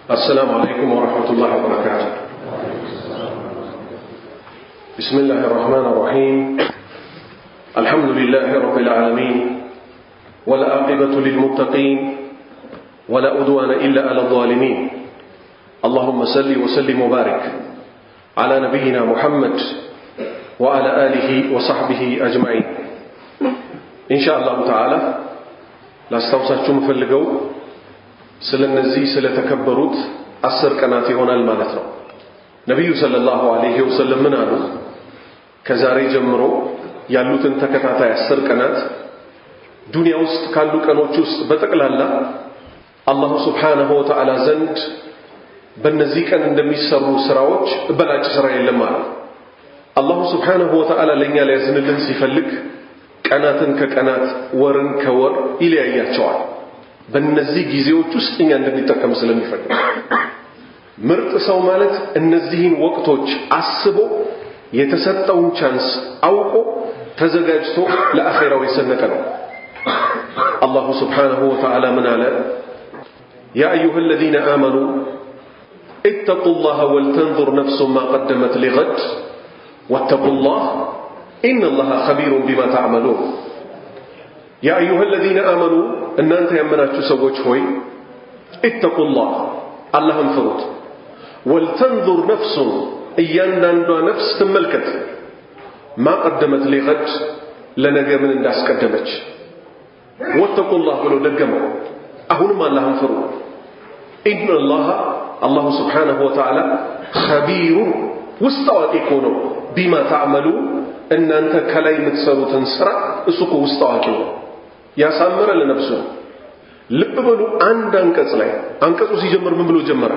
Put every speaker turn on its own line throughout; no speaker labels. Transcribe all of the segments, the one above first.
السلام عليكم ورحمة الله وبركاته. بسم الله الرحمن الرحيم. الحمد لله رب العالمين، والعاقبة للمتقين، ولا عدوان إلا على الظالمين. اللهم صل وسلم وبارك على نبينا محمد وعلى آله وصحبه أجمعين. إن شاء الله تعالى لاستوصاكم فلقوا ስለነዚህ ስለተከበሩት 10 ቀናት ይሆናል ማለት ነው። ነብዩ ሰለላሁ ዐለይሂ ወሰለም ምን አሉ? ከዛሬ ጀምሮ ያሉትን ተከታታይ 10 ቀናት ዱንያ ውስጥ ካሉ ቀኖች ውስጥ በጠቅላላ አላህ Subhanahu Wa Ta'ala ዘንድ በእነዚህ ቀን እንደሚሰሩ ስራዎች በላጭ ስራ የለም ማለት ነው። አላህ Subhanahu Wa Ta'ala ለኛ ሊያዝንልን ሲፈልግ ቀናትን ከቀናት ወርን ከወር ይለያያቸዋል። በእነዚህ ጊዜዎች ውስጥ እኛ እንድንጠቀም ስለሚፈልግ ምርጥ ሰው ማለት እነዚህን ወቅቶች አስቦ የተሰጠውን ቻንስ አውቆ ተዘጋጅቶ ለአኺራው የሰነቀ ነው። አላሁ Subhanahu Wa Ta'ala ምን አለ? يا أيها الذين آمنوا اتقوا الله ولتنظر نفس ما قدمت لغد واتقوا الله إن الله خبير بما تعملون. يا أيها الذين آمنوا إن أنت يمناتوا سوّج هوي اتقوا الله اللهم فروت ولتنظر نفس إيانا نفس تملكت ما قدمت لغد لنجا من الناس قدمت واتقوا الله ولو دقموا أهون ما اللهم فروت إن الله سبحانه وتعالى خبير واستوى يكونه بما تعملون إن أنت كلاي متسروا تنسرع اسقوا واستوى يكونه ያሳመረ ለነፍሱ ልብ በሉ። አንድ አንቀጽ ላይ አንቀጹ ሲጀምር ምን ብሎ ጀመረ?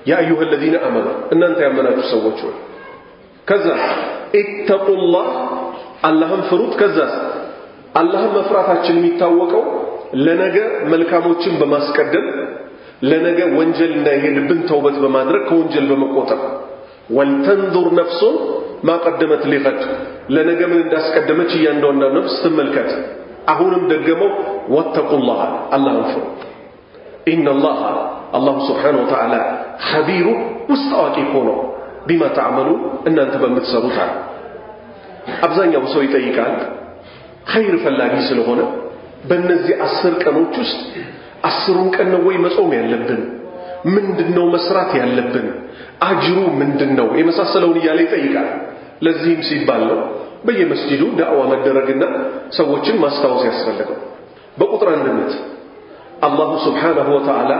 ያ አዩሀ الذين آمنوا እናንተ ያመናችሁ ሰዎች ሆይ ከዛ ኢተቁላህ አላህን ፍሩት። ከዛ አላህን መፍራታችን የሚታወቀው ለነገ መልካሞችን በማስቀደም ለነገ ወንጀል እንዳይሄድብን ተውበት በማድረግ ከወንጀል በመቆጠብ ወልተንዙር ነፍሱ ما قدمت لغد ለነገ ምን እንዳስቀደመች እያንዳንዷ ነፍስ ትመልከት። አሁንም ደገመው ወተቁላህ አላህን ፍሩ። ኢነላህ አላሁ Subhanahu Wa Ta'ala ኸቢሩ ውስጥ አዋቂ ሆኖ ቢማ ተዓመሉ እናንተ በምትሰሩት አለ። አብዛኛው ሰው ይጠይቃል ኸይር ፈላጊ ስለሆነ በእነዚህ 10 ቀኖች ውስጥ 10ሩን ቀን ነው ወይ መጾም ያለብን? ምንድነው መስራት ያለብን? አጅሩ ምንድነው? የመሳሰለውን እያለ ይጠይቃል። ለዚህም ሲባል ነው በየመስጂዱ ዳዕዋ መደረግና ሰዎችን ማስታወስ ያስፈልገው። በቁጥር አንድነት አላሁ Subhanahu Wa Ta'ala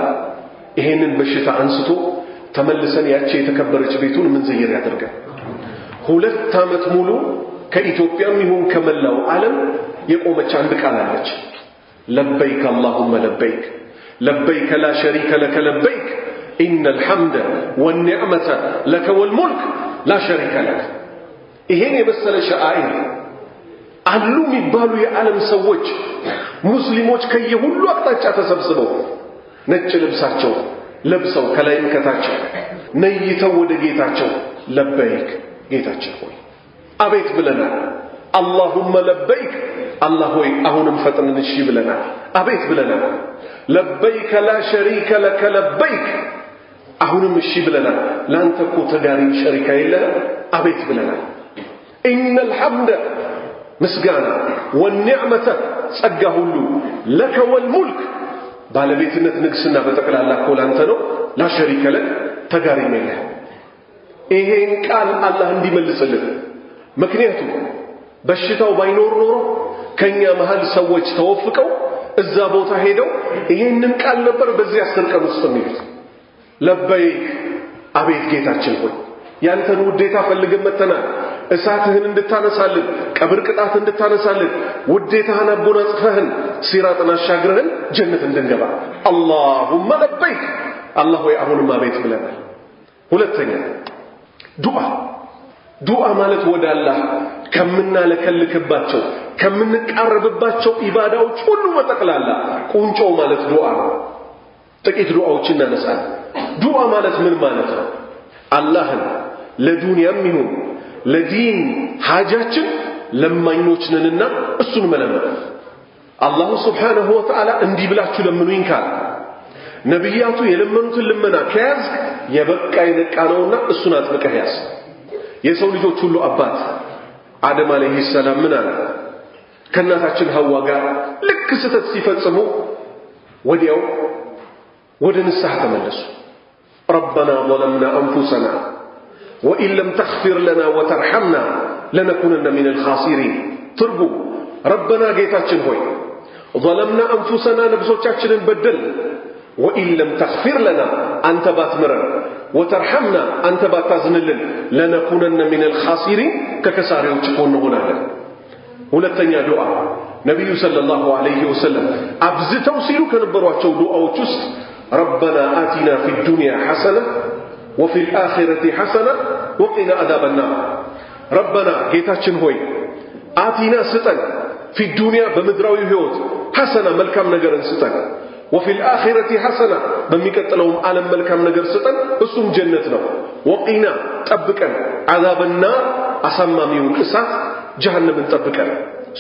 ይሄንን በሽታ አንስቶ ተመልሰን ያቺ የተከበረች ቤቱን ምን ዘይር ያደርጋል። 2 ዓመት ሙሉ ከኢትዮጵያም ይሁን ከመላው ዓለም የቆመች አንድ ቃል አለች። ለበይክ اللهم ለበይክ ለበይክ لا شريك لك لبيك إن الحمد والنعمة لك والملك لا شريك لك። ይሄን የመሰለ ሸዓኢር አሉ የሚባሉ የዓለም ሰዎች ሙስሊሞች ከየሁሉ አቅጣጫ ተሰብስበው ነጭ ልብሳቸው ለብሰው ከላይም ከታቸው ነይተው ወደ ጌታቸው ለበይክ ጌታችን ሆይ አቤት ብለናል። اللهم ለበይክ አላህ ሆይ አሁንም ፈጥነን እሺ ብለናል። አቤት ብለናል። ለበይክ لا شريك لك لبيك አሁንም እሺ ብለናል። ላንተ እኮ ተጋሪ ሸሪካ የለህም። አቤት ብለናል። إن الحمد مسجانا والنعمة سجهولو لك والملك ባለቤትነት ንግስና በጠቅላላ እኮ ላንተ ነው። لا شريك لك ተጋሪ የለህም። ይሄን ቃል አላህ እንዲመልስልን ምክንያቱም በሽታው ባይኖር ኖሮ ከኛ መሃል ሰዎች ተወፍቀው እዛ ቦታ ሄደው ይሄንን ቃል ነበር በዚህ 10 ቀን ውስጥ የሚሉት። ለበይክ አቤት ጌታችን ሆይ ያንተን ውዴታ ፈልገን መተናል። እሳትህን እንድታነሳልን ቀብር ቅጣት እንድታነሳልን ውዴታህን አጎናጽፈህን ሲራጥን አሻግረህን ጀነት እንድንገባ اللهم ለበይክ አላህ ሆይ አሁንም አቤት ብለናል። ሁለተኛ ዱዓ ማለት ወደ አላህ ከምናለከልክባቸው ከምንቃረብባቸው ኢባዳዎች ሁሉ በጠቅላላ ቁንጮ ማለት ዱዓ ነው። ጥቂት ዱዓዎችን እናነሳለን። ዱዓ ማለት ምን ማለት ነው? አላህን ለዱንያም ይሁን ለዲን ሐጃችን ለማኞች ነንና እሱን መለመን። አላሁ Subhanahu Wa Ta'ala እንዲህ ብላችሁ ለምኑኝ ካለ ነብያቱ የለመኑትን ልመና ከያዝ የበቃ ይነቃ ነውና እሱን አጥብቀህ ያዝ። የሰው ልጆች ሁሉ አባት አደም አለይሂ ሰላም ምን አለ? ከእናታችን ሐዋ ጋር ልክ ስተት ሲፈጽሙ ወዲያው ወደ ንስሐ ተመለሱ። ربنا ظلمنا أنفسنا وإن لم تغفر لنا وترحمنا لنكونن من الخاسرين تربو ربنا جيتاችን ሆይ ظلمنا أنفسنا ነፍሶቻችንን በደል وإن لم تغفر لنا أنت باتمرن وترحمنا أنت باتازنلن لنكونن من الخاسرين ككساريዎች ሆነናል። ሁለተኛ ዱዓ ነብዩ ሰለላሁ ዐለይሂ ወሰለም አብዝተው ሲሉ ከነበሯቸው ዱዓዎች ውስጥ ربنا آتنا في الدنيا حسنة وفي الآخرة حسنة وقنا عذاب النار ربنا ጌታችን ሆይ آتنا ስጠን في الدنيا በምድራዊ ህይወት حسنة መልካም ነገርን ስጠን وفي الآخرة حسنة በሚቀጥለውም ዓለም መልካም ነገር ስጠን እሱም ጀነት ነው وقنا ጠብቀን عذاب النار አሳማሚውን እሳት ጀሃነምን ጠብቀን።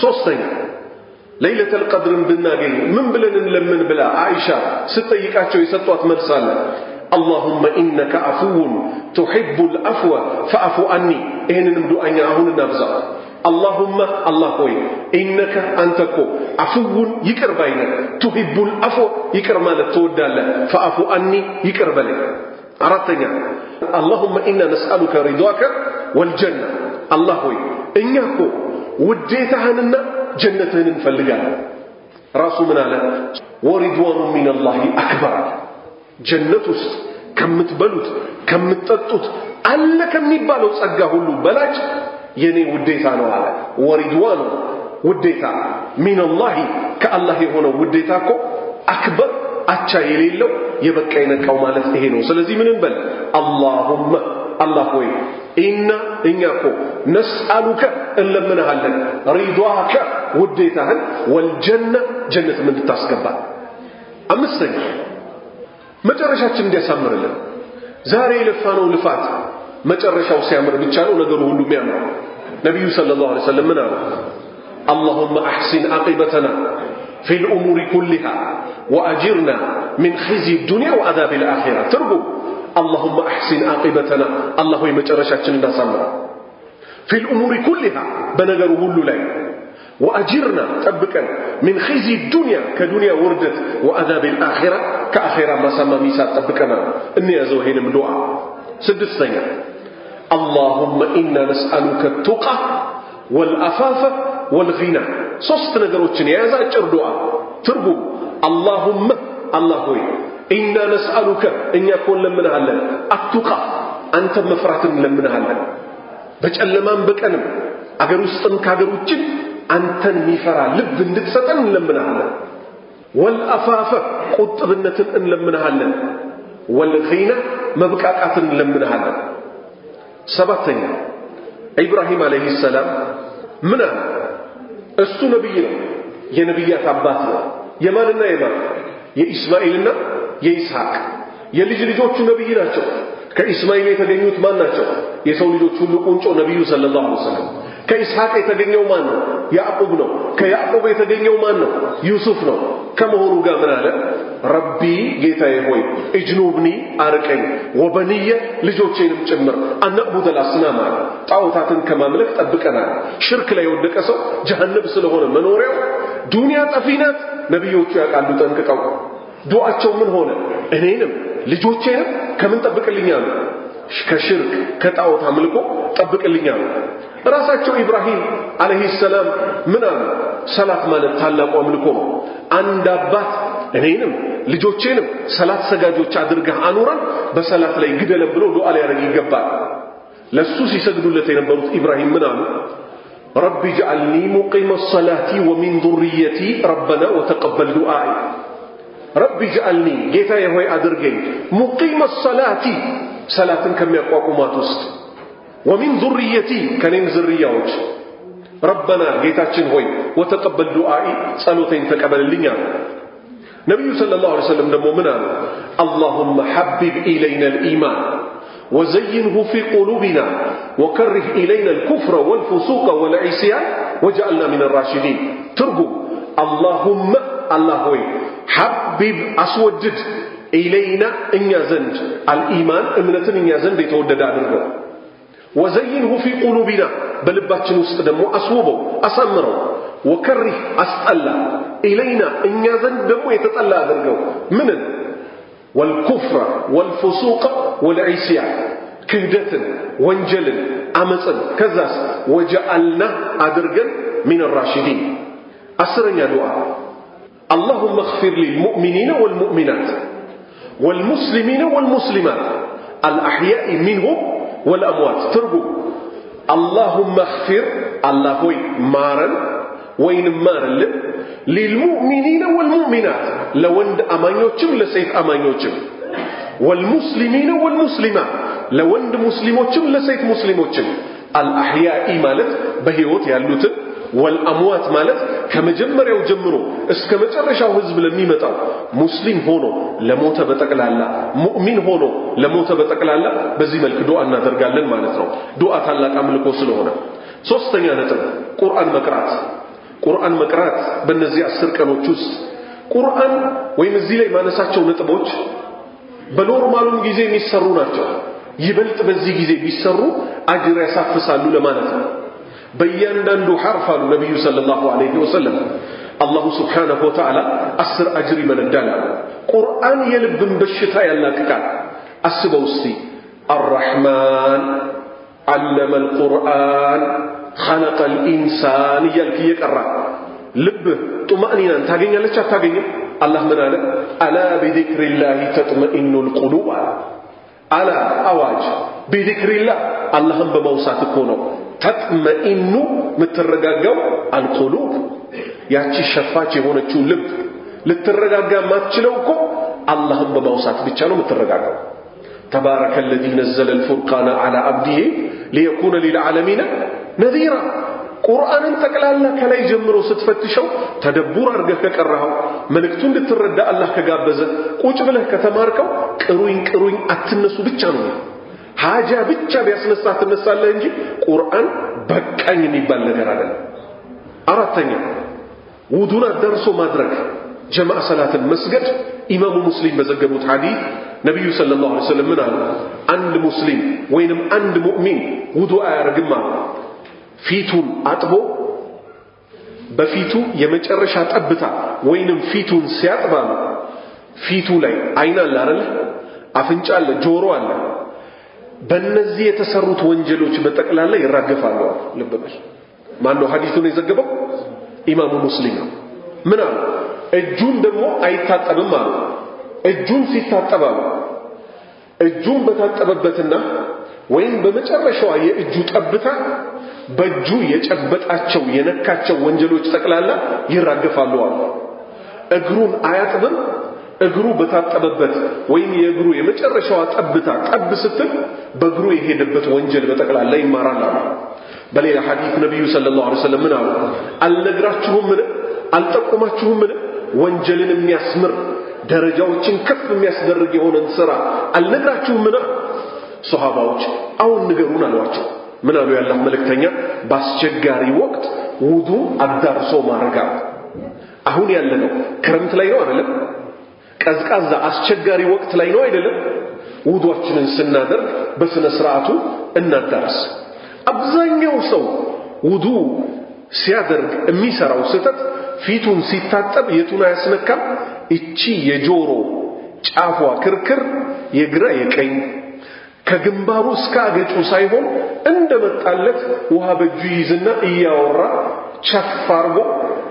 ሶስተኛ ليلة القدر بناغي من بلن لمن بلا عائشة ستيقاتشو يسطوات مرسالة اللهم إنك عفو تحب العفو فاعف عني إهن نمدو أن يعهون النبزة اللهم الله هوي إنك أنتكو عفو يكر بينا تحب العفو يكر مالك تودال فاعف عني يكر بلي. عرضتني اللهم إنا نسألك رضاك والجنة الله هوي إنكو وديتهننا جنتين نفلقها راسو من على ورضوان من الله أكبر جنتوس كم تبلوت كم تطوت ألا كم يبالو صقاه له بلاج يني وديتانو على ورضوان وديتا من الله كالله هنا وديتاكو أكبر أتشا يليلو يبقى ينكاو مالت إهنو سلزي من نبل اللهم الله هوي إنكو نسألك إلا من هلن رضاك وديتهن والجنة جنة من تتاسكبا. أما السنة مجرشاتشن دي سامر لن زاري لفانو لفات مجرشاو سيامر بيتشانو نقروا هلو ميامر نبي صلى الله عليه وسلم منه اللهم أحسن عاقبتنا في الأمور كلها وأجرنا من خزي الدنيا وعذاب الآخرة. تربو اللهم أحسن عاقبتنا الله يمجرشاتشن دا سامر في الأمور كلها بنقروا هلو لي وأجرنا تبكا من خزي الدنيا كدنيا وردت وعذاب الآخرة كآخرة ما سمى ميسات تبكنا إني أزوهين من دعاء. سدس ثانية اللهم إنا نسألك التقى والأفاف والغنى. صوست نقروتشن يا زاجر دعاء. تربو اللهم الله هوي إنا نسألك إن يكون لمنا هلا التقى أنت مفرات لمنا هلا بجأل لمان بكأنم أقروستن كاقروتشن أنتن ميفرا لب ندكستن لمنا هلا والأفاف قطبنة إن لمنا هلا والغنى مبكاكات لمنا هلا. سبتين إبراهيم عليه السلام منا السو نبينا يا نبيات عباتنا يماننا يمان يا إسماعيلنا يا إسحاق يا لجلجوت نبينا شو كإسماعيل يتغنيوت مانا شو يسول لجوت شو لقونشو نبي صلى الله عليه وسلم كإسحاق يتغنيو مانا يعقوب نو كيعقوب يتغنيو مانا يوسف نو كم هو رجع من هذا ربي جيتاي هوي اجنوبني أركين وبنية لجوتشين مجمر أن نعبد الأصنام تعوتاتن كما ملك أبكنا شرك لا يودك أسو جهنم سلهون منوريو دنيا تفينات نبيوتشي قالوا تنككو دعاتشو من هنا إنهم لجوتشين كمن تبك اللينيان كشرك كتعوت عملكو تبك اللينيان راساتشو إبراهيم عليه السلام منام صلاة مالت تعلق وعملكو عندبات إنهم لجوتشينم صلاة سجاجوتش عدرجه عنورا بصلاة لا يقدر بلو دعاء يرجع جبار للسوسي سجدوا لتين بروت إبراهيم منام ربي اجعلني مقيم الصلاة ومن ذريتي ربنا وتقبل دعائي. ربي اجعلني جيتا يهوي أدرجين مقيم الصلاة صلاة كم يقوى ما تست ومن ذريتي كنين ذريوج ربنا جيتا تشنهوي وتقبل دعائي صلوتين تقبل لنا. نبي صلى الله عليه وسلم نمومنا اللهم حبب إلينا الإيمان وزينه في قلوبنا وكره إلينا الكفر والفسوق والعصيان وجعلنا من الراشدين. ترجو اللهم الله هوي حبب أسودد ኢለይና እኛ ዘንድ አልኢማን እምነትን እኛ ዘንድ የተወደደ አድርገው ወዘይንሁ ፊ ቁሉቢና በልባችን ውስጥ ደግሞ አስውበው አሳምረው ወከሪህ አስጠላ ኢለይና እኛ ዘንድ ደግሞ የተጠላ አድርገው ምንን ወልኩፍረ ወልፉሱቅ ወልዒስያን ክህደትን ወንጀልን አመፅን ከዛስ ወጀዐልና አድርገን ሚን ራሺዲን አስረኛ ዱዓ اللهم اغفر للمؤمنين والمؤمنات والمسلمين والمسلمات الأحياء منهم والأموات ترجو اللهم اغفر الله هو مارن وين مارن للمؤمنين والمؤمنات لوند أمانيوتشم لسيف أمانيوتشم والمسلمين والمسلمات لوند مسلموتشم لسيف مسلموتشم الأحياء مالت بهيوت يالوتن والأموات مالت ከመጀመሪያው ጀምሮ እስከ መጨረሻው ህዝብ ለሚመጣው ሙስሊም ሆኖ ለሞተ በጠቅላላ ሙእሚን ሆኖ ለሞተ በጠቅላላ በዚህ መልኩ ዱዓ እናደርጋለን ማለት ነው። ዱዓ ታላቅ አምልኮ ስለሆነ ሶስተኛ ነጥብ ቁርአን መቅራት በእነዚህ 10 ቀኖች ውስጥ ቁርአን ወይም እዚህ ላይ ማነሳቸው ነጥቦች በኖርማሉም ጊዜ የሚሰሩ ናቸው። ይበልጥ በዚህ ጊዜ ቢሰሩ አጅር ያሳፍሳሉ ለማለት ነው። በእያንዳንዱ ሐርፍ አሉ ነብዩ ሰለላሁ ዐለይሂ ወሰለም አላሁ ሱብሓነሁ ወተዓላ 10 አጅር ይመነዳል። ቁርአን የልብን በሽታ ያላቅቃል። አስበው እስቲ አርረሕማን ዐለመል ቁርአን ኸለቀል ኢንሳን እያልክ እየቀራ ልብህ ጡማእኒናን ታገኛለች አታገኝም? አላህ ምን አለ? አላ ቢዚክሪላሂ ተጥመኢኑል ቁሉብ አላ አዋጅ ቢዚክሪላህ አላህን በመውሳት እኮ ነው ተጥመኢኑ ምትረጋጋው አልቁሉብ ያቺ ሸፋች የሆነችው ልብ ልትረጋጋ ማትችለው እኮ አላህን በማውሳት ብቻ ነው ምትረጋጋው። تبارك الذي نزل الفرقان على عبده ليكون للعالمين نذيرا ቁርአንን ተቀላላ ከላይ ጀምሮ ስትፈትሸው ተደቡር አርገህ ከቀራው መልእክቱን ልትረዳ አላህ ከጋበዘ ቁጭ ብለህ ከተማርከው ቅሩኝ አትነሱ ብቻ ነው። ሐጃ ብቻ ቢያስነሳ ትነሳለህ እንጂ ቁርአን በቃኝ የሚባል ነገር አይደለም። አራተኛ ውዱን አደርሶ ማድረግ ጀማዓ ሰላትን መስገድ። ኢማሙ ሙስሊም በዘገቡት ሐዲስ ነብዩ ሰለላሁ ዐለይሂ ወሰለም ምን አሉ? አንድ ሙስሊም ወይንም አንድ ሙእሚን ውዱ አያርግማ ፊቱን አጥቦ በፊቱ የመጨረሻ ጠብታ ወይንም ፊቱን ሲያጥባ ፊቱ ላይ አይን አለ አይደል? አፍንጫ አለ፣ ጆሮ አለ። በእነዚህ የተሰሩት ወንጀሎች በጠቅላላ ይራገፋሉ። ልብ በል። ማን ነው ሐዲሱን የዘገበው? ኢማሙ ሙስሊም ነው። ምን አለ? እጁን ደግሞ አይታጠብም አሉ። እጁን ሲታጠባሉ እጁን በታጠበበትና ወይም በመጨረሻው የእጁ ጠብታ በእጁ የጨበጣቸው የነካቸው ወንጀሎች ጠቅላላ ይራገፋሉ አሉ። እግሩን አያጥብም። እግሩ በታጠበበት ወይም የእግሩ የመጨረሻው ጠብታ ጠብ ስትል በእግሩ የሄደበት ወንጀል በጠቅላላ ይማራል አሉ። በሌላ ሐዲስ ነብዩ ሰለላሁ ዐለይሂ ወሰለም ምን አሉ? አልነግራችሁም አልጠቁማችሁም ወንጀልን የሚያስምር ደረጃዎችን ከፍ የሚያስደርግ የሆነን ሥራ አልነግራችሁም? ሱሐባዎች አሁን ንገሩን አሏቸው። ምን አሉ? ያላህ መልእክተኛ በአስቸጋሪ ወቅት ውዱ አዳርሶ ማረጋ። አሁን ያለነው ክረምት ላይ ነው አይደለም? ቀዝቃዛ አስቸጋሪ ወቅት ላይ ነው አይደለም? ውዱአችንን ስናደርግ በስነ ስርዓቱ እናዳርስ። አብዛኛው ሰው ውዱ ሲያደርግ የሚሰራው ስህተት ፊቱን ሲታጠብ የቱን አያስነካም? እቺ የጆሮ ጫፏ ክርክር የግራ የቀኝ ከግንባሩ እስከ አገጩ ሳይሆን እንደመጣለት ውሃ በእጁ ይዝና እያወራ ቸፍ አርጎ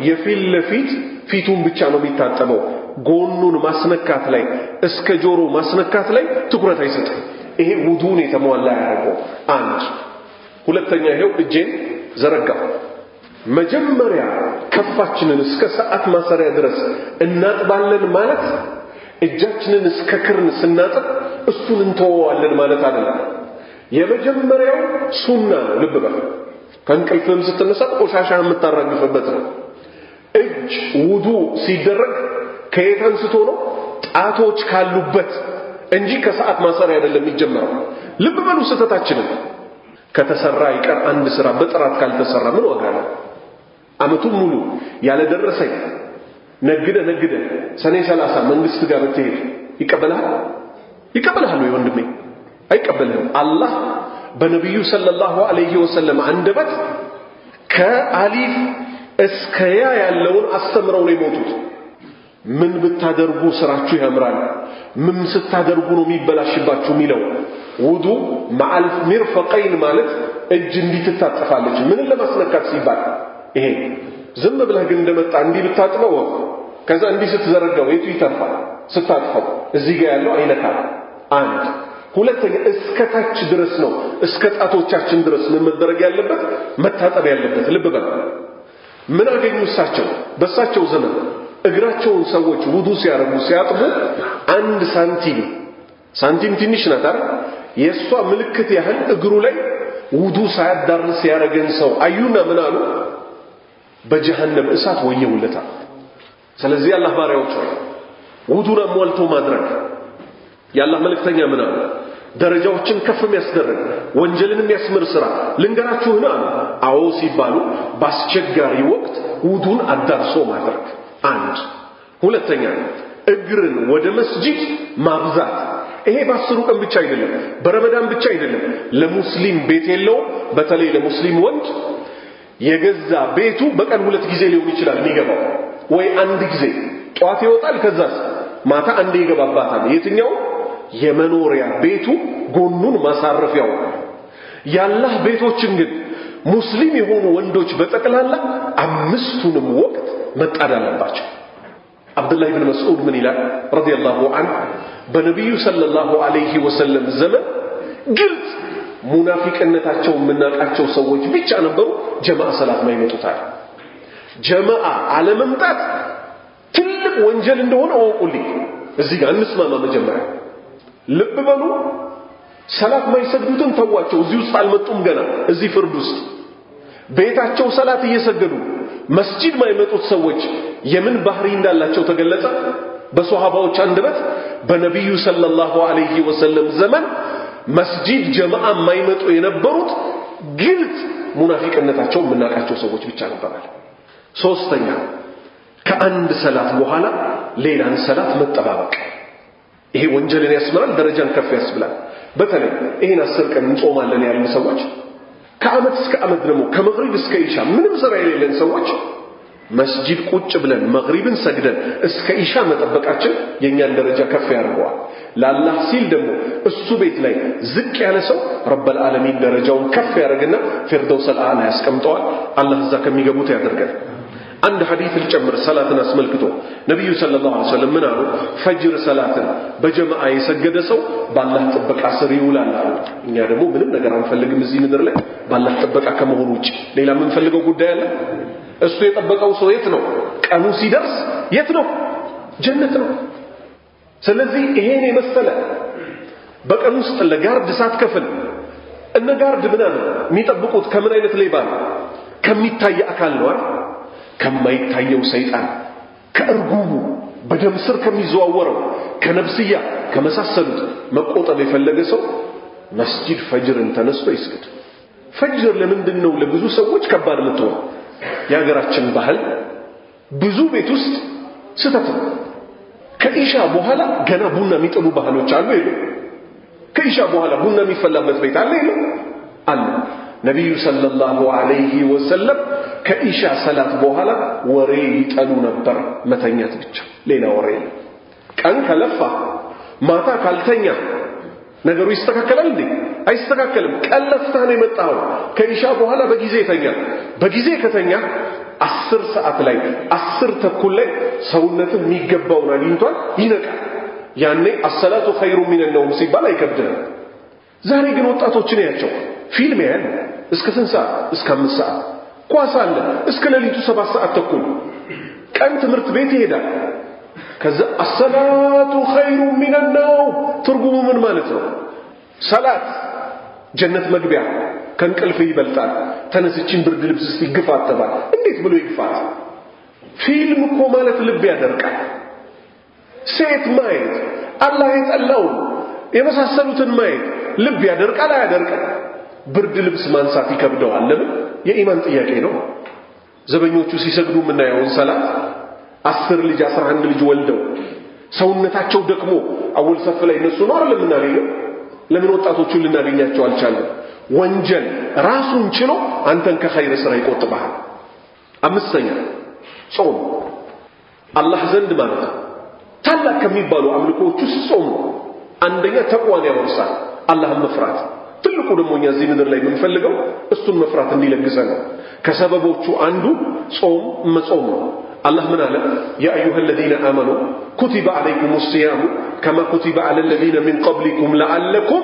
የፊት ለፊት ፊቱን ብቻ ነው የሚታጠበው። ጎኑን ማስነካት ላይ እስከ ጆሮ ማስነካት ላይ ትኩረት አይሰጥም። ይሄ ውዱን የተሟላ ያደርገው። አንድ ሁለተኛ ይሄው እጄን ዘረጋው። መጀመሪያ ከፋችንን እስከ ሰዓት ማሰሪያ ድረስ እናጥባለን ማለት እጃችንን እስከ ክርን ስናጥብ እሱን እንተወዋለን ማለት አይደለም። የመጀመሪያው ሱና ልብ በል። ከእንቅልፍም ስትነሳ ቆሻሻ የምታራግፍበት ነው። እጅ ውዱ ሲደረግ ከየት አንስቶ ነው? ጣቶች ካሉበት እንጂ ከሰዓት ማሰሪያ አይደለም የሚጀመረው። ልብ በሉ ስህተታችንን። ከተሰራ ይቀር አንድ ስራ በጥራት ካልተሰራ ምን ዋጋ ነው? አመቱን ሙሉ ያለ ደረሰኝ ነግደ ሰኔ 30 መንግስት ጋር ብትሄድ ይቀበልሃል ወይ ወንድሜ? አይቀበልህም። አላህ በነብዩ ሰለላሁ ዐለይሂ ወሰለም አንደበት ከአሊፍ እስከ ያ ያለውን አስተምረው ነው የሞቱት። ምን ብታደርጉ ስራችሁ ያምራል፣ ምን ስታደርጉ ነው የሚበላሽባችሁ የሚለው ውዱ ማል ሚርፈቀይን ማለት እጅ እንዲትታጠፋለች ምን ለማስነካት ሲባል ይሄ ዝም ብለህ ግን እንደመጣ እንዲህ ብታጥበው ከዛ እንዲህ ስትዘረጋው የቱ ይተርፋል? ስታጥፈው እዚህ ጋር ያለው አይነካል። አንድ ሁለተኛ እስከ ታች ድረስ ነው እስከ ጣቶቻችን ድረስ ምን መደረግ ያለበት መታጠብ ያለበት። ልብ በል ምን አገኙ እሳቸው በእሳቸው ዘመን እግራቸውን ሰዎች ውዱ ሲያረጉ ሲያጥቡ አንድ ሳንቲም ትንሽ ናት አይደል? የሷ ምልክት ያህል እግሩ ላይ ውዱ ሳያዳርስ ያረገን ሰው አዩና ምን አሉ? በጀሃነም እሳት ወየውለታል። ስለዚህ አላህ ባሪያዎች ሆይ ውዱን ሞልቶ ማድረግ የአላህ መልእክተኛ ምን አሉ? ደረጃዎችን ከፍ የሚያስደርግ ወንጀልን የሚያስምር ስራ ልንገራችሁና አዎ ሲባሉ በአስቸጋሪ ወቅት ውዱን አዳርሶ ማድረግ አንድ። ሁለተኛ እግርን ወደ መስጂድ ማብዛት። ይሄ በ10 ቀን ብቻ አይደለም፣ በረመዳን ብቻ አይደለም። ለሙስሊም ቤት የለው በተለይ ለሙስሊም ወንድ የገዛ ቤቱ በቀን 2 ጊዜ ሊሆን ይችላል የሚገባው ወይ አንድ ጊዜ ጧት ይወጣል ከዛስ ማታ አንዴ ይገባባታል። የትኛው የመኖሪያ ቤቱ ጎኑን ማሳረፊያው። ያላህ ቤቶችን ግን ሙስሊም የሆኑ ወንዶች በጠቅላላ 5ቱንም ወቅት መጣድ አለባቸው። አብዱላህ ኢብኑ መስዑድ ምን ይላል ረዲየላሁ ዐንሁ በነብዩ ሰለላሁ ዐለይሂ ወሰለም ዘመን ግልጽ ሙናፊቅነታቸው የምናቃቸው ሰዎች ብቻ ነበሩ ጀማዓ ሰላት ማይመጡታል። ጀማዓ አለመምጣት ትልቅ ወንጀል እንደሆነ አውቁልኝ። እዚህ ጋር እንስማማ። መጀመሪያ ልብ በሉ ሰላት ማይሰግዱትን ተዋቸው። እዚህ ውስጥ አልመጡም ገና እዚህ ፍርድ ውስጥ ቤታቸው ሰላት እየሰገዱ መስጂድ ማይመጡት ሰዎች የምን ባህሪ እንዳላቸው ተገለጸ። በሷሃባዎች አንደበት በነብዩ ሰለላሁ ዐለይሂ ወሰለም ዘመን መስጂድ ጀማዓ ማይመጡ የነበሩት ግልጽ ሙናፊቅነታቸው የምናቃቸው ሰዎች ብቻ ነበራል። ሶስተኛ ከአንድ ሰላት በኋላ ሌላን ሰላት መጠባበቅ። ይሄ ወንጀልን ያስምራል፣ ደረጃን ከፍ ያስብላል። በተለይ ይሄን 10 ቀን እንጾማለን ያሉ ሰዎች ከዓመት እስከ ዓመት ደግሞ ከመግሪብ እስከ ኢሻ ምንም ስራ የሌለን ሰዎች መስጂድ ቁጭ ብለን መግሪብን ሰግደን እስከ ኢሻ መጠበቃችን የኛን ደረጃ ከፍ ያደርገዋል። ለአላህ ሲል ደግሞ እሱ ቤት ላይ ዝቅ ያለ ሰው ረበል ዓለሚን ደረጃውን ከፍ ያደርግና ፊርደውሰል አዕላ ያስቀምጠዋል። አላህ እዛ ከሚገቡት ያደርጋል። አንድ ሐዲስ ልጨምር ሰላትን አስመልክቶ ነብዩ ሰለላሁ ዐለይሂ ወሰለም ምን አሉ? ፈጅር ሰላትን በጀማዓ የሰገደ ሰው በአላህ ጥበቃ ስር ይውላል አሉ። እኛ ደግሞ ምንም ነገር አንፈልግም እዚህ ምድር ላይ በአላህ ጥበቃ ከመሆኑ ውጪ ሌላ ምን ፈልገው ጉዳይ አለ? እሱ የጠበቀው ሰው የት ነው? ቀኑ ሲደርስ የት ነው? ጀነት ነው። ስለዚህ ይሄን የመሰለ በቀን ውስጥ ለጋርድ ሳትከፍል እነ ጋርድ ምን አለ የሚጠብቁት ከምን አይነት ሌባ ነው? ከሚታይ አካል ነው አይደል? ከማይታየው ሰይጣን ከእርጉቡ በደም ስር ከሚዘዋወረው ከነፍስያ ከመሳሰሉት መቆጠብ የፈለገ ሰው መስጂድ ፈጅርን ተነስቶ ይስገድ። ፈጅር ለምንድነው ለብዙ ሰዎች ከባድ መተው? የሀገራችን ባህል ብዙ ቤት ውስጥ ስተት ነው። ከኢሻ በኋላ ገና ቡና የሚጥሉ ባህሎች አሉ ይሉ። ከኢሻ በኋላ ቡና የሚፈላበት ቤት አለ ይሉ አለ። ነብዩ ሰለላሁ ዐለይሂ ወሰለም ከኢሻ ሰላት በኋላ ወሬ ይጠሉ ነበር። መተኛት ብቻ ሌላ ወሬ የለም። ቀን ከለፋ ማታ ካልተኛ ነገሩ ይስተካከላል እንዴ? አይስተካከልም። ቀን ለፍተህ ነው የመጣው። ከኢሻ በኋላ በጊዜ ተኛ። በጊዜ ከተኛ 10 ሰዓት ላይ 10 ተኩል ላይ ሰውነትህ የሚገባውን አግኝቷል፣ ይነቃል። ያኔ አሰላቱ ኸይሩ ሚነ ነውም ሲባል አይከብድም። ዛሬ ግን ወጣቶችን ያቸው ፊልም ያያል እስከ 8 ሰዓት እስከ 5 ሰዓት፣ ኳስ አለ እስከ ሌሊቱ 7 ሰዓት ተኩል፣ ቀን ትምህርት ቤት ይሄዳል። ከዛ አሰላቱ ኸይሩ ሚነ ነውም ትርጉሙ ምን ማለት ነው? ሰላት ጀነት መግቢያ ከእንቅልፍ ይበልጣል። ተነስችን ብርድ ልብስ ሲግፋ አተባል እንዴት ብሎ ይግፋት? ፊልም እኮ ማለት ልብ ያደርቃል። ሴት ማየት አላህ የጠላውን የመሳሰሉትን ማየት ልብ ያደርቃል አያደርቅም? ብርድ ልብስ ማንሳት ይከብደዋል። ለምን? የኢማን ጥያቄ ነው። ዘበኞቹ ሲሰግዱ የምናየውን ሰላት 10 ልጅ 11 ልጅ ወልደው ሰውነታቸው ደክሞ አወል ሰፍ ላይ እነሱ ነው አይደል የምናገኘው ለምን ወጣቶቹን ልናገኛቸው አልቻለም ወንጀል ራሱን ችሎ አንተን ከኸይር ስራ ይቆጥባል አምስተኛ ጾም አላህ ዘንድ ማለት ታላቅ ከሚባሉ አምልኮች ውስጥ ጾም አንደኛ ተቅዋን ያወርሳል አላህን መፍራት ትልቁ ደግሞ እኛ እዚህ ምድር ላይ የምንፈልገው እሱን መፍራት እንዲለግሰን ነው ከሰበቦቹ አንዱ ጾም መጾም ነው الله من قال يا أيها الذين آمنوا كتب عليكم الصيام كما كتب على الذين من قبلكم لعلكم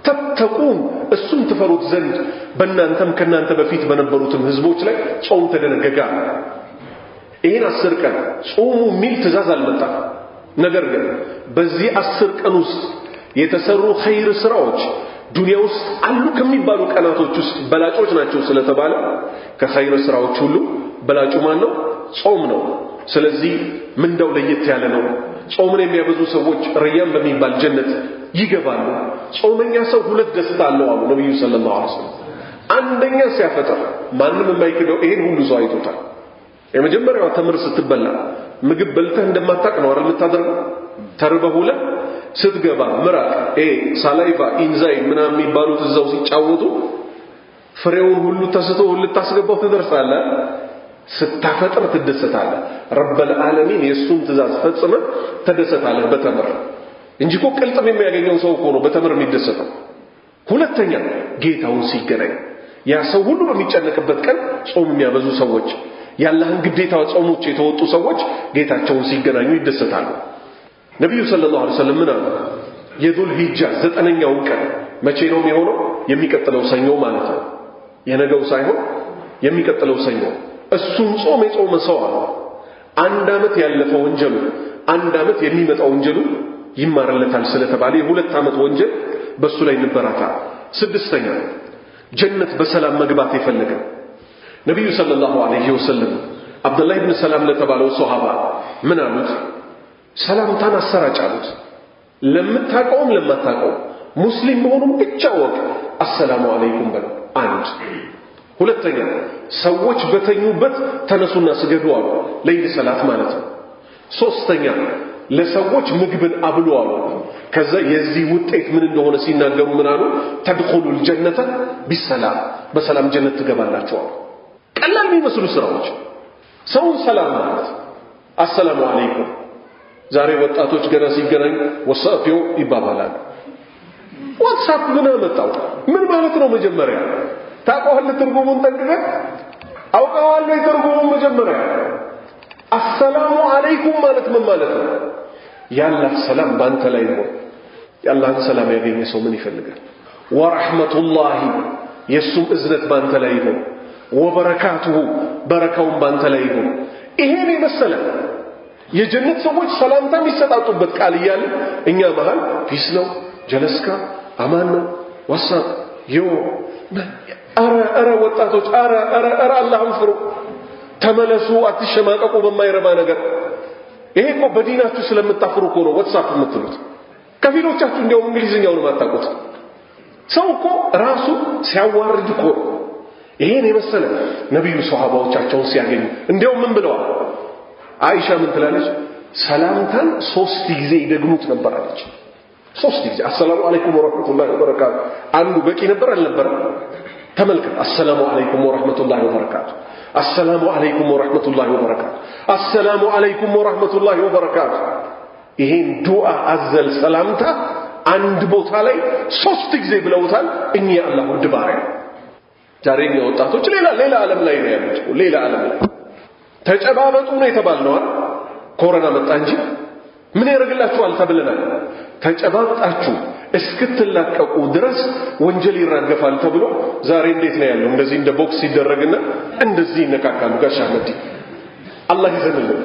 تتقون السم تفروت زند بنا أنتم كنا أنت بفيت بنبروتم هزبوت لك صوم تدنققا إين السرقة صوم ميل تزاز المتع نقرقا بزي السرقة نص يتسروا خير سراوج دنيا وس علو كم يبالو كاناتو جس بلاجوج ناتشو سلتبالا كخير سراوج هلو بلاجو مانو ጾም ነው ስለዚህ ምንዳው ለየት ያለ ነው ጾምን የሚያበዙ ሰዎች ረያን በሚባል ጀነት ይገባሉ ጾመኛ ሰው ሁለት ደስታ አለው አሉ ነብዩ ሰለላሁ ዐለይሂ ወሰለም አንደኛ ሲያፈጥር ማንንም የማይክደው ይሄን ሁሉ ሰው አይቶታል የመጀመሪያው ተምር ስትበላ ምግብ በልተህ እንደማታቅ ነው አይደል የምታደርገው ተርበሁለ ስትገባ ምራቅ ሳላይቫ ኢንዛይም ምናምን የሚባሉት እዛው ሲጫወቱ ፍሬውን ሁሉ ተስቶ ሁሉ ታስገባው ትደርሳለህ ستافطر تدستاله رب العالمين يسوم تزاز ፈጽመ ተደሰታለህ በተምር እንጂ እኮ ቅልጥም የሚያገኘው ሰው እኮ ነው በተምር የሚደሰተው ሁለተኛ ጌታውን ሲገናኝ ያ ሰው ሁሉ በሚጨነቅበት ቀን ጾም የሚያበዙ ሰዎች ያላህን ግዴታ ጾሞች የተወጡ ሰዎች ጌታቸውን ሲገናኙ ይደሰታሉ ነብዩ ሰለላሁ ዐለይሂ ወሰለም ምን አሉ የዱል ሂጃ 9ኛው ቀን መቼ ነው የሚሆነው የሚቀጥለው ሰኞ ማለት ነው የነገው ሳይሆን የሚቀጥለው ሰኞ እሱን ጾም የጾመ ሰው አንድ አመት ያለፈው ወንጀሉ አንድ አመት የሚመጣው ወንጀሉ ይማረለታል ስለተባለ የሁለት አመት ወንጀል በሱ ላይ ንበራታ ስድስተኛ ጀነት በሰላም መግባት ይፈልጋ ነብዩ ሰለላሁ ዐለይሂ ወሰለም አብዱላህ ኢብኑ ሰላም ለተባለው ሱሐባ ምን አሉት ሰላምታን አሰራጫሉት ለምታቀውም ለማታቀው ሙስሊም መሆኑን ብቻ ወቅ አሰላሙ አለይኩም በለው አንድ ሁለተኛ ሰዎች በተኙበት ተነሱና ስገዱ አሉ ለይል ሰላት ማለት ነው ሶስተኛ ለሰዎች ምግብን አብሉ አሉ ከዛ የዚህ ውጤት ምን እንደሆነ ሲናገሩ ምን አሉ ተድኹሉል ጀነተ ቢሰላም በሰላም ጀነት ትገባላችሁ ቀላል የሚመስሉ ስራዎች ሰው ሰላም ማለት አሰላሙ አለይኩም ዛሬ ወጣቶች ገና ሲገናኙ ወሳፊው ይባባላል ዋትስአፕ ምን አመጣው ምን ማለት ነው መጀመሪያ ታቆህል ትርጉሙን ጠንቅቀህ አውቀዋለሁ የትርጉሙን መጀመሪያ አሰላሙ አለይኩም ማለት ምን ማለት ነው ያላህ ሰላም ባንተ ላይ ነው ያላህን ሰላም ያገኘ ሰው ምን ይፈልጋል ወራህመቱላሂ የሱም እዝነት ባንተ ላይ ነው ወበረካቱሁ በረካውን ባንተ ላይ ነው ይሄን ይመስላል የጀነት ሰዎች ሰላምታ የሚሰጣጡበት ቃል ይያል እኛ መሃል ፒስ ነው ጀለስካ አማን ነው ወሳብ ዮ አረ ወጣቶች አረ አላህን ፍሩ ተመለሱ አትሸማቀቁ በማይረባ ነገር ይሄ እኮ በዲናችሁ ስለምታፍሩ እኮ ነው ዋትስአፕ የምትሉት ከፊሎቻችሁ እንደው እንግሊዝኛውን ማታውቁት ሰው እኮ ራሱ ሲያዋርድ እኮ ይሄን የመሰለ ነብዩ ሱሐባዎቻቸውን ሲያገኙ እንደው ምን ብለዋል አይሻ ምን ትላለች ሰላምታን 3 ጊዜ ይደግሙት ነበር አለች 3 ጊዜ አሰላሙ አለይኩም ወራህመቱላሂ ወበረካቱ አንዱ በቂ ነበር አልነበረ ተመልከት አሰላሙ አለይኩም ወራህመቱላሂ ወበረካቱ አሰላሙ አለይኩም ወራህመቱላሂ ወበረካቱ አሰላሙ አለይኩም ወራህመቱላሂ ወበረካቱ ይሄን ዱዓ አዘል ሰላምታ አንድ ቦታ ላይ 3 ጊዜ ብለውታል እኛ አላህ ውድ ባሪያ ዛሬኛ ወጣቶች ሌላ ዓለም ላይ ነው ያሉት ሌላ ዓለም ላይ ተጨባበጡ ነው የተባልነው ኮሮና መጣ እንጂ ምን ያደርግላችኋል ተብለናል ተጨባብጣችሁ እስክትላቀቁ ድረስ ወንጀል ይራገፋል ተብሎ ዛሬ እንዴት ነው ያለው እንደዚህ እንደ ቦክስ ይደረግና እንደዚህ ይነካካሉ ጋሻ መዲ አላህ ይዘንልን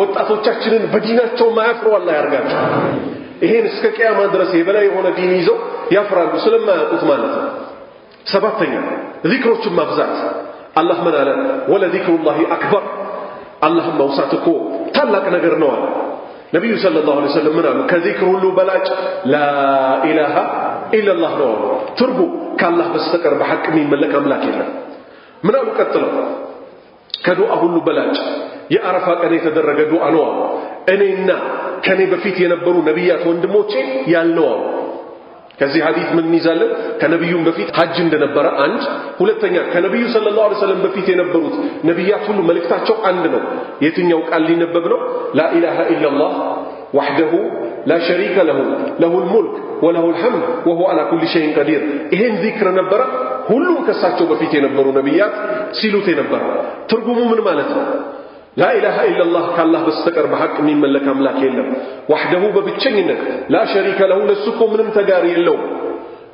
ወጣቶቻችንን በዲናቸው ማያፍሩ አላህ ያርጋቸው ይሄን እስከ ቂያማ ድረስ የበላይ የሆነ ዲን ይዘው ያፍራሉ ስለማያውቁት ማለት ነው ሰባተኛ ዚክሮችን ማብዛት አላህ ምን አለ ወለዚክሩላሂ አክበር አላህ መውሳት እኮ ታላቅ ነገር ነው አለ ነብዩ ሰለላሁ ዐለይሂ ወሰለም ምን አሉ ከዚክር ሁሉ በላጭ ላ ኢላሃ ኢላላህ ነው ትርጉ ከአላህ በስተቀር በሐቅ የሚመለክ አምላክ የለም ምን አሉ ቀጥለው ከዱዓ ሁሉ በላጭ የአረፋ ቀን የተደረገ ዱዓ ነው እኔና ከኔ በፊት የነበሩ ነብያት ወንድሞቼ ያልነው ከዚህ ሐዲስ ምን ይዛለን ከነብዩም በፊት ሐጅ እንደነበረ አንድ ሁለተኛ ከነብዩ ሰለላሁ ዐለይሂ ወሰለም በፊት የነበሩት ነብያት ሁሉ መልእክታቸው አንድ ነው የትኛው ቃል ሊነበብ ነው ላ ኢላሃ ኢላላህ ወህደሁ ላ ሸሪከ ለሁ الملك وله الحمد وهو على كل شيء قدير ይሄን ዚክር ነበረ ሁሉም ከሳቸው በፊት የነበሩ ነብያት ሲሉት የነበረ ትርጉሙ ምን ማለት ነው لا إله إلا الله كالله بستقر بحق من ملك أملاك يلم وحده ببتشنينك لا شريك له لسكو من تقاري اللو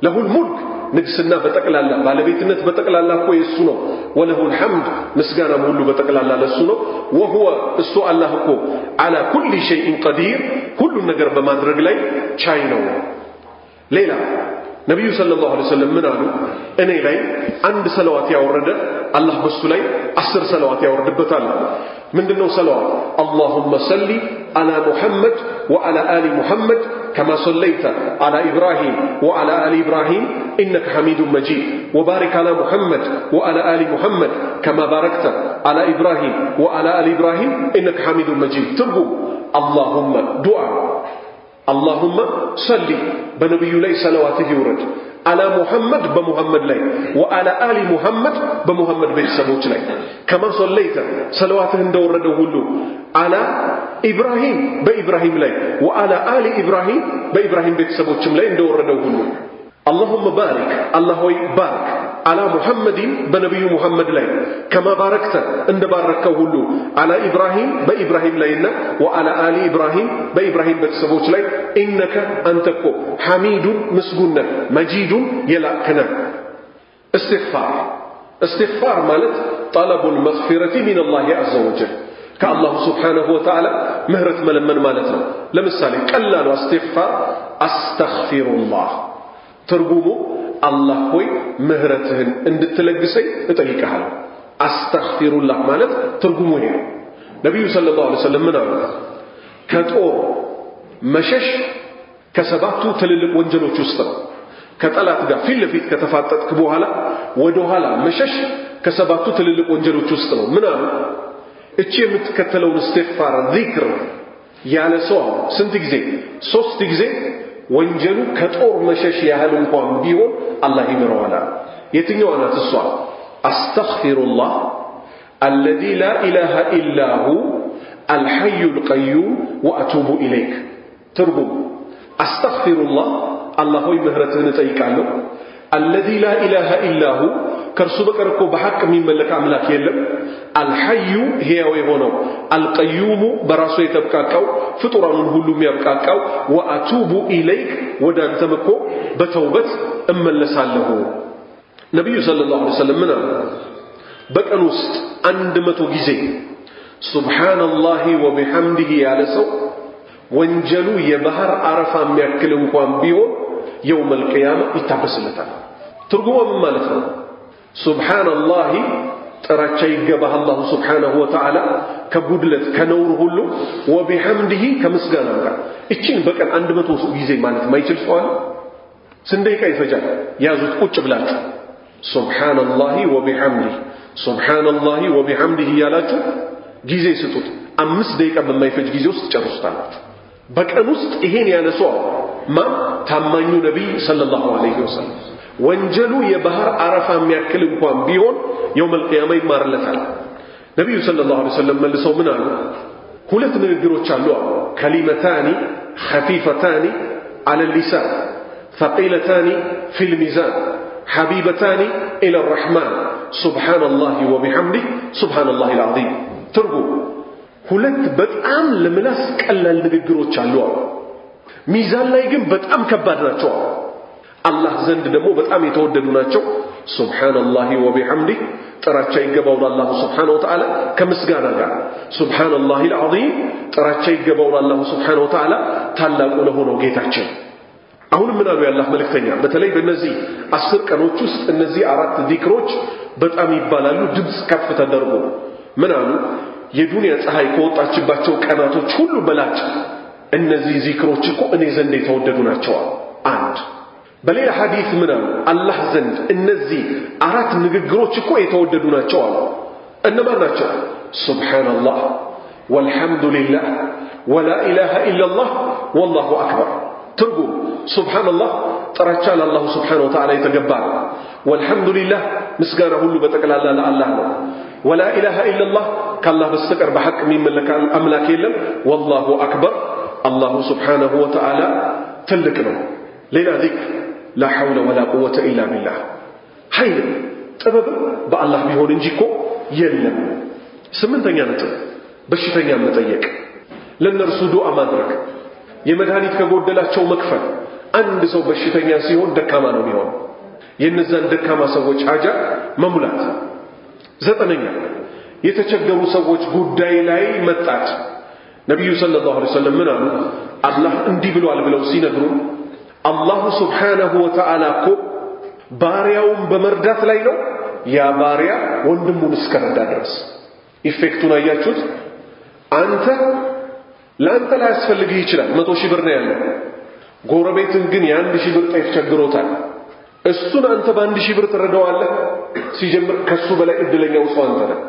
له الملك نقصنا بتقل الله بالبيتنت بتقل الله كوي السنو وله الحمد مسقانا مولو بتقل الله للسنو وهو السؤال الله كو على كل شيء قدير كل النقر بمادرق لي شاينو ليلة نبي صلى الله عليه وسلم من قالوا أنا لي عند صلوات يورد الله بس لي 10 صلوات يورد بتالا من دونه صلوات اللهم صل على محمد وعلى آل محمد كما صليت على إبراهيم وعلى آل إبراهيم إنك حميد مجيد وبارك على محمد وعلى آل محمد كما باركت على إبراهيم وعلى آل إبراهيم إنك حميد مجيد ترجم اللهم دعاء اللهم صل بنبي لي صلواته يورد على محمد بمحمد لي وعلى آل محمد بمحمد بيسموت لي كما صليت صلواته اندورده هلو على إبراهيم بإبراهيم لي وعلى آل إبراهيم بإبراهيم بيسموت لي اندورده هلو اللهم بارك الله بارك على محمد بنبي محمد لي كما باركت عند باركه هلو على إبراهيم بإبراهيم لينا وعلى آل إبراهيم بإبراهيم بتسبوت لي إنك أنتكو حميد مسجون مجيد يلاكنا استغفار مالت طلب المغفرة من الله عز وجل كالله سبحانه وتعالى مهرة ملمن مالتنا لمثالي قلال استغفار أستغفر الله ترجمه الله هو مهرتهن اندتلقسي اطيقها أستغفر الله مالت ترجمه هنا نبي صلى الله عليه وسلم من عمل كتور مشش كسباتو تللق وانجلو تشستر كتالات قا في اللي فيت كتفاتت كبوهالا ودوهالا مشش كسباتو تللق وانجلو تشستر من عمل اتشي متكتلون استغفار ذكر يعني سوام سنتكزي سوستكزي ወንጀሉ ከጦር መሸሽ ያህል እንኳን ቢሆን አላህ ይምረዋል የትኛው አናት እሷ አስተግፊሩላህ الذي لا اله الا هو الحي القيوم واتوب اليك ترجم አስተግፊሩላህ አላህ ሆይ ምህረትህን እጠይቃለሁ الذي لا اله الا هو ከርሱ በቀር እኮ በሐቅ የሚመለክ አምላክ የለም الحي ሕያው የሆነው القيوم በራሱ የተብቃቃው ፍጡራኑን ሁሉ የሚያብቃቃው واتوب اليك ወደ አንተም እኮ በተውበት እመለሳለሁ ነብዩ ሰለላሁ ዐለይሂ ወሰለም ምን አሉ በቀን ውስጥ 100 ጊዜ ሱብሃንአላሂ ወቢሐምዲሂ ያለ ሰው ወንጀሉ የባህር አረፋ የሚያክል እንኳን ቢሆን يوم القيامة ይታበስለታል ትርጉሙ ምን ማለት ነው ሱብሃንአላሂ ጥራቻ ይገባህ አላህ ሱብሃነሁ ወተዓላ ከጉድለት ከነውር ሁሉ ወቢሐምዲሂ ከምስጋና ጋር እቺን በቀን 100 ጊዜ ማለት ማይችል ሰው አለ ስንደቂቃ ይፈጃል ያዙት ቁጭ ብላችሁ ሱብሃንአላሂ ወቢሐምዲሂ ሱብሃንአላሂ ወቢሐምዲሂ ያላችሁ ጊዜ ስጡት 5 ደቂቃ በማይፈጅ ጊዜ ውስጥ ጨርሱታላችሁ በቀን ውስጥ ይሄን ያነሰው ማን ታማኙ ነብይ ሰለላሁ ዐለይሂ ወሰለም ወንጀሉ የባህር አረፋ የሚያክል እንኳን ቢሆን يوم القيامة ይማርለታል ነብዩ ሰለላሁ ዐለይሂ ወሰለም መልሰው ምን አሉ ሁለት ንግግሮች አሉ ከሊመታኒ خفيفتان على اللسان ثقيلتان في الميزان حبيبتان إلى الرحمن سبحان الله وبحمده سبحان الله العظيم ترجو ሁለት በጣም ለምላስ ቀላል ንግግሮች አሉ ሚዛን ላይ ግን በጣም ከባድ ናቸው አላህ ዘንድ ደግሞ በጣም የተወደዱ ናቸው ሱብሃንአላሂ ወቢሐምዲሂ ጥራቻ ይገባው ለአላህ ሱብሃነሁ ወተዓላ ከምስጋና ጋር ሱብሃንአላሂ አልዓዚም ጥራቻ ይገባው ለአላህ ሱብሃነሁ ወተዓላ ታላቁ ለሆነው ጌታችን አሁን ምን አሉ ያላህ መልእክተኛ በተለይ በእነዚህ 10 ቀኖች ውስጥ እነዚህ 4 ዚክሮች በጣም ይባላሉ ድምጽ ከፍ ተደርጎ ምን አሉ የዱንያ ፀሐይ ከወጣችባቸው ቀናቶች ሁሉ በላጭ እነዚህ ዚክሮች እኮ እኔ ዘንድ የተወደዱ ናቸው አንድ በሌላ ሐዲስ ምን አሉ አላህ ዘንድ እነዚህ 4 ንግግሮች እኮ የተወደዱ ናቸው አሉ እነማን ናቸው? ሱብሃንአላህ ወልሐምዱሊላህ ወላ ኢላሃ ኢላላህ ወላሁ አክበር። ትርጉም ሱብሃንአላህ ጥራቻ ለአላሁ ስብሓነሁ ወተዓላ የተገባ ነው። ወልሐምዱሊላህ ምስጋና ሁሉ በጠቅላላ ለአላህ ነው። ወላ ኢላሃ ኢላላህ ከአላህ በስተቀር በሐቅ የሚመለክ አምላክ የለም። ወላሁ አክበር አላሁ ስብሓነሁ ወተዓላ ትልቅ ነው። ሌላ ዚክር ላ ሐውለ ወላ ቁወተ ኢላ ቢላህ ኃይል ጥበብ በአላህ ቢሆን እንጂ እኮ የለም። ስምንተኛ ነጥብ በሽተኛ መጠየቅ፣ ለነርሱ ዱዓ ማድረግ፣ የመድኃኒት ከጎደላቸው መክፈል። አንድ ሰው በሽተኛ ሲሆን ደካማ ነው የሚሆነው። የነዛን ደካማ ሰዎች ሐጃ መሙላት። ዘጠነኛ የተቸገሩ ሰዎች ጉዳይ ላይ መጣት። ነብዩ ሰለላሁ ዐለይሂ ወሰለም ምን አሉ? አላህ እንዲህ ብሏል ብለው ሲነግሩ አላሁ ስብሓነሁ ወተዓላ እኮ ባሪያውን በመርዳት ላይ ነው፣ ያ ባሪያ ወንድሙን እስከረዳ ድረስ። ኢፌክቱን አያችሁት? ለአንተ ላይ ያስፈልግህ ይችላል 100 ሺህ ብር ነው ያለው። ጎረቤትን ግን የ1 ሺህ ብር ጤፍ ቸግሮታል። እሱን አንተ በ1 ሺህ ብር ትረዳዋለህ። ሲጀምር ከሱ በላይ እድለኛው ሰው አንተ ነህ።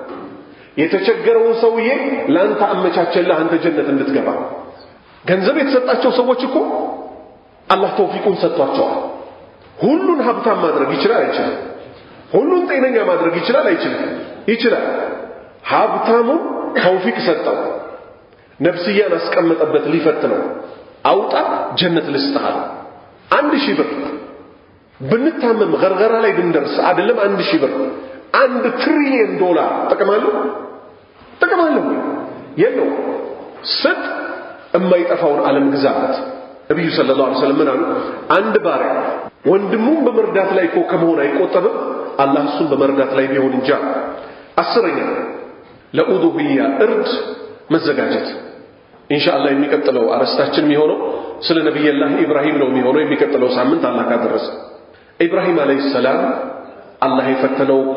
የተቸገረውን ሰውዬ ለአንተ አመቻቸልህ አንተ ጀነት እንድትገባ። ገንዘብ የተሰጣቸው ሰዎች እኮ አላህ ተውፊቁን ሰጥቷቸዋል። ሁሉን ሀብታም ማድረግ ይችላል አይችልም? ሁሉን ጤነኛ ማድረግ ይችላል አይችልም? ይችላል። ሀብታሙን ተውፊቅ ሰጠው፣ ነፍስያን አስቀመጠበት ሊፈትነው። አውጣ ጀነት ልስጥሃል። 1 ሺህ ብር ብንታመም ገርገራ ላይ ብንደርስ አይደለም 1 ሺህ ብር 1 ትሪሊየን ዶላር ጥቅማለሁ የለው። ስጥ የማይጠፋውን ዓለም ግዛበት። ነብዩ ሰለላሁ ዐለይሂ ወሰለም ምን አሉ? አንድ ባሪያ ወንድሙን በመርዳት ላይ እኮ ከመሆን አይቆጠብም አላህ እሱን በመርዳት ላይ ቢሆን እንጂ። 10ኛ ለኡዱህያ እርድ መዘጋጀት። ኢንሻአላህ የሚቀጥለው አርስታችን የሚሆነው ስለ ነብዩላህ ኢብራሂም ነው የሚሆነው የሚቀጥለው ሳምንት አላህ ካደረሰ። ኢብራሂም አለይሂ ሰላም አላህ የፈተነው እኮ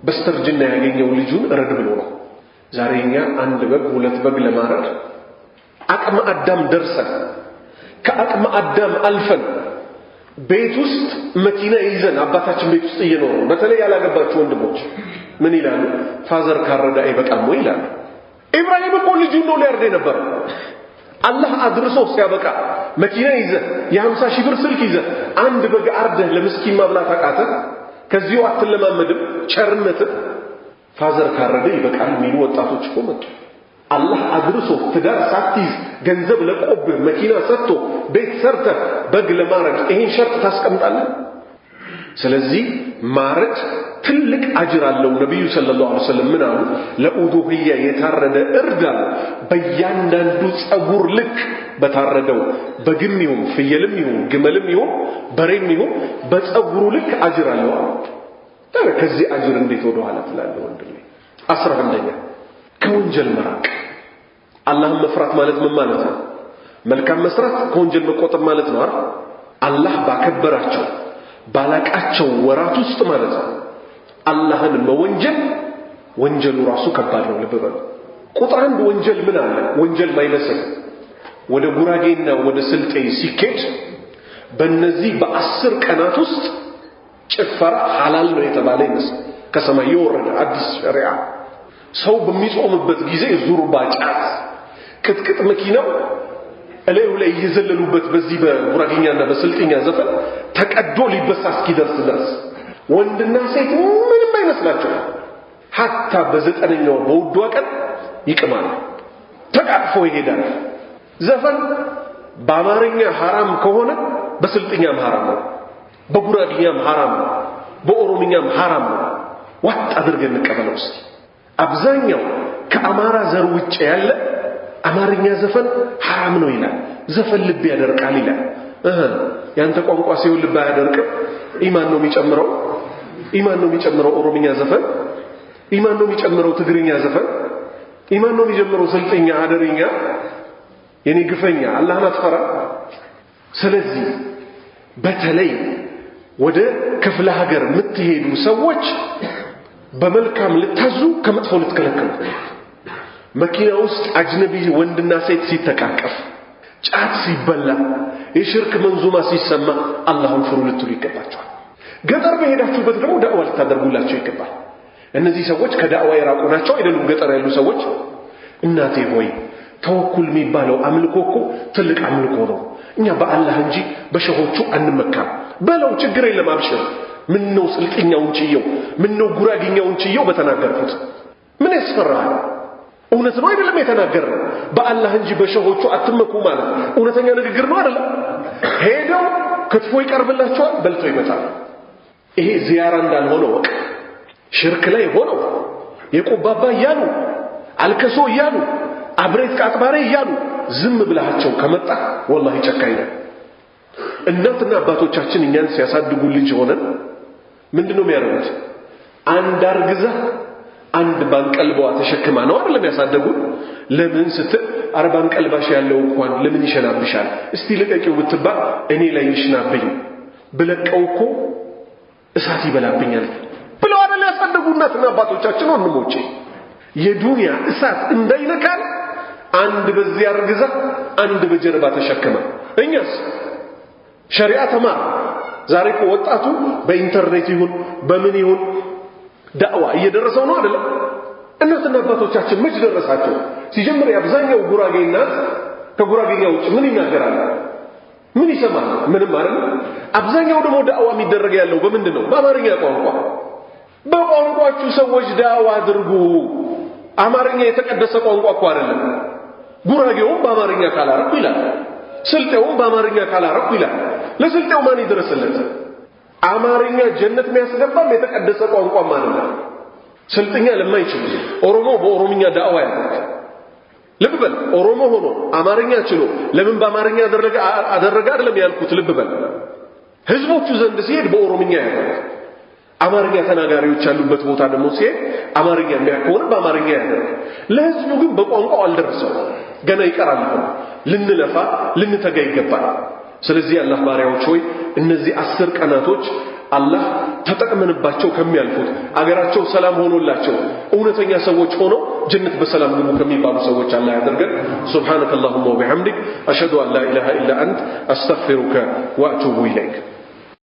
በስተርጅና ያገኘው ልጁን እረድ ብሎ ነው። ዛሬኛ 1 በግ 2 በግ ለማረድ አቅመ አዳም ደርሰን ከአቅመ አዳም አልፈን ቤት ውስጥ መኪና ይዘን አባታችን ቤት ውስጥ እየኖሩ በተለይ ያላገባችሁ ወንድሞች ምን ይላሉ? ፋዘር ካረዳ አይበቃም ወይ ይላሉ። ኢብራሂም እኮ ልጁን ነው ሊያርድ የነበረው። አላህ አድርሶ ሲያበቃ መኪና ይዘህ የ50 ሺህ ብር ስልክ ይዘህ 1 በግ አርደህ ለምስኪን ማብላት አቃተ? ከዚሁ አትለማመድም? ቸርነት ፋዘር ካረደ ይበቃል የሚሉ ወጣቶች እኮ መጡ። አላህ አድርሶ ትዳር ሳትይዝ ገንዘብ ለቆብህ መኪና ሰጥቶ ቤት ሰርተህ በግ ለማረድ ይሄን ሸርጥ ታስቀምጣለህ? ስለዚህ ማረድ ትልቅ አጅር አለው። ነብዩ ሰለላሁ ዐለይሂ ወሰለም ምን አሉ? ለኡዱህያ የታረደ እርድ አለ በእያንዳንዱ ጸጉር ልክ በታረደው በግም ይሁን ፍየልም ይሁን ግመልም ይሁን በሬም ይሁን በጸጉሩ ልክ አጅር አለው። ታዲያ ከዚህ አጅር እንዴት ወደ ኋላ ትላለህ ወንድሜ? 11ኛ ከወንጀል መራቅ። አላህን መፍራት ማለት ምን ማለት ነው? መልካም መስራት ከወንጀል መቆጠብ ማለት ነው አይደል? አላህ ባከበራቸው ባላቃቸው ወራት ውስጥ ማለት ነው አላህን መወንጀል ወንጀሉ ራሱ ከባድ ነው። ልብ በሉ። ቁጥር 1 ወንጀል ምን አለ? ወንጀል ማይመስል ወደ ጉራጌና ወደ ስልጤ ሲኬድ በእነዚህ በ10 ቀናት ውስጥ ጭፈራ ሐላል ነው የተባለ ይመስል ከሰማይ የወረደ አዲስ ሸሪዓ። ሰው በሚጾምበት ጊዜ ዙርባ ጫት ቅጥቅጥ መኪናው እላዩ ላይ እየዘለሉበት በዚህ በጉራጌኛና በስልጤኛ ዘፈን ተቀዶ ሊበሳ እስኪደርስ ድረስ ወንድና ሴት ምንም አይመስላቸው። ሐታ በ9ኛው በውዷ ቀን ይቅማል፣ ተቃቅፎ ይሄዳል። ዘፈን በአማርኛ ሐራም ከሆነ በስልጤኛም ሐራም ነው፣ በጉራጌኛም ሐራም ነው፣ በኦሮምኛም ሐራም ነው። ዋጥ አድርገን እንቀበለው እስቲ። አብዛኛው ከአማራ ዘር ውጭ ያለ አማርኛ ዘፈን ሐራም ነው ይላል። ዘፈን ልብ ያደርቃል ይላል። ያንተ ቋንቋ ሲሆን ልብ አያደርቅም? ኢማን ነው የሚጨምረው? ኢማን ነው የሚጨምረው ኦሮምኛ ዘፈን? ኢማን ነው የሚጨምረው ትግርኛ ዘፈን? ኢማን ነው የሚጨምረው ስልጥኛ ሀደርኛ? የኔ ግፈኛ አላህን አትፈራ? ስለዚህ በተለይ ወደ ክፍለ ሀገር የምትሄዱ ሰዎች በመልካም ልታዙ ከመጥፎ ልትከለከሉ። መኪና ውስጥ አጅነቢ ወንድና ሴት ሲተቃቀፍ፣ ጫት ሲበላ፣ የሽርክ መንዙማ ሲሰማ አላህን ፍሩ ልትሉ ይገባቸዋል። ገጠር በሄዳችሁበት ደግሞ ዳዕዋ ልታደርጉላቸው ይገባል። እነዚህ ሰዎች ከዳዕዋ የራቁ ናቸው አይደሉም ገጠር ያሉ ሰዎች እናቴ ሆይ ተወኩል የሚባለው አምልኮ እኮ ትልቅ አምልኮ ነው እኛ በአላህ እንጂ በሸሆቹ አንመካም በለው ችግር የለም አብሽር ምን ነው ስልጥኛውን ጭየው ምን ነው ጉራግኛውን ጭየው በተናገርኩት ምን ያስፈራል እውነት ነው አይደለም የተናገረው በአላህ እንጂ በሸሆቹ አትመኩ ማለት እውነተኛ ንግግር ነው አይደለም ሄደው ክትፎ ይቀርብላቸዋል በልቶ ይመጣል ይሄ ዚያራ እንዳልሆነ ወቅ ሽርክ ላይ ሆነው የቆባባ ያሉ አልከሶ ያሉ አብሬት ቃጥባሬ ያሉ ዝም ብላቸው ከመጣ ወላሂ ጨካኝ ነው እናትና አባቶቻችን እኛን ሲያሳድጉ ልጅ ሆነን ምንድነው የሚያደርጉት አንድ አርግዛ አንድ ባንቀልባዋ ተሸክማ ነው አይደለም ያሳደጉ ለምን ስትል አርባን ቀልባሽ ያለው እንኳን ለምን ይሸናብሻል እስቲ ለቀቂው ብትባ እኔ ላይ ይሽናብኝ ብለቀው እኮ እሳት ይበላብኛል ብለው አይደል ያሳደጉ እናትና አባቶቻችን ወንድሞቼ የዱንያ እሳት እንዳይነካል አንድ በዚህ አርግዛ አንድ በጀርባ ተሸክማ እኛስ ሸሪዓ ተማር ዛሬ እኮ ወጣቱ በኢንተርኔት ይሁን በምን ይሁን ዳዕዋ እየደረሰው ነው አይደል እናትና አባቶቻችን መች ደረሳቸው ሲጀምር ያብዛኛው ጉራጌ እናት ከጉራጌኛ ውጭ ምን ይናገራል ምን ይሰማል ምንም አይደል አብዛኛው ደግሞ ዳዕዋ የሚደረግ ያለው በምንድነው በአማርኛ ቋንቋ በቋንቋችሁ ሰዎች ዳዕዋ አድርጉ አማርኛ የተቀደሰ ቋንቋ እኮ አይደለም ጉራጌው በአማርኛ ካላረኩ ይላል ስልጤው በአማርኛ ካላረኩ ይላል ለስልጤው ማን ይደረስለት አማርኛ ጀነት የሚያስገባም የተቀደሰ ቋንቋ ማለት ነው ስልጥኛ ለማይችል ኦሮሞ በኦሮምኛ ዳዕዋ ያደርግ ልብበል ኦሮሞ ሆኖ አማርኛ ችሎ ለምን በአማርኛ አደረገ አይደለም ያልኩት ልብበል ህዝቦቹ ዘንድ ሲሄድ በኦሮምኛ ያደርግ አማርኛ ተናጋሪዎች ያሉበት ቦታ ደግሞ ሲሄድ አማርኛ የሚያከውን በአማርኛ ያደርግ ለህዝቡ ግን በቋንቋው አልደረሰው ገና ይቀራል ልንለፋ ልንተጋ ይገባል ስለዚህ አላህ ባሪያዎች ሆይ እነዚህ 10 ቀናቶች አላህ ተጠቅመንባቸው ከሚያልፉት አገራቸው ሰላም ሆኖላቸው እውነተኛ ሰዎች ሆነው ጀነት በሰላም ግቡ ከሚባሉ ሰዎች አላህ ያደርገን ሱብሃነከ اللهم وبحمدك اشهد ان لا اله الا انت استغفرك واتوب اليك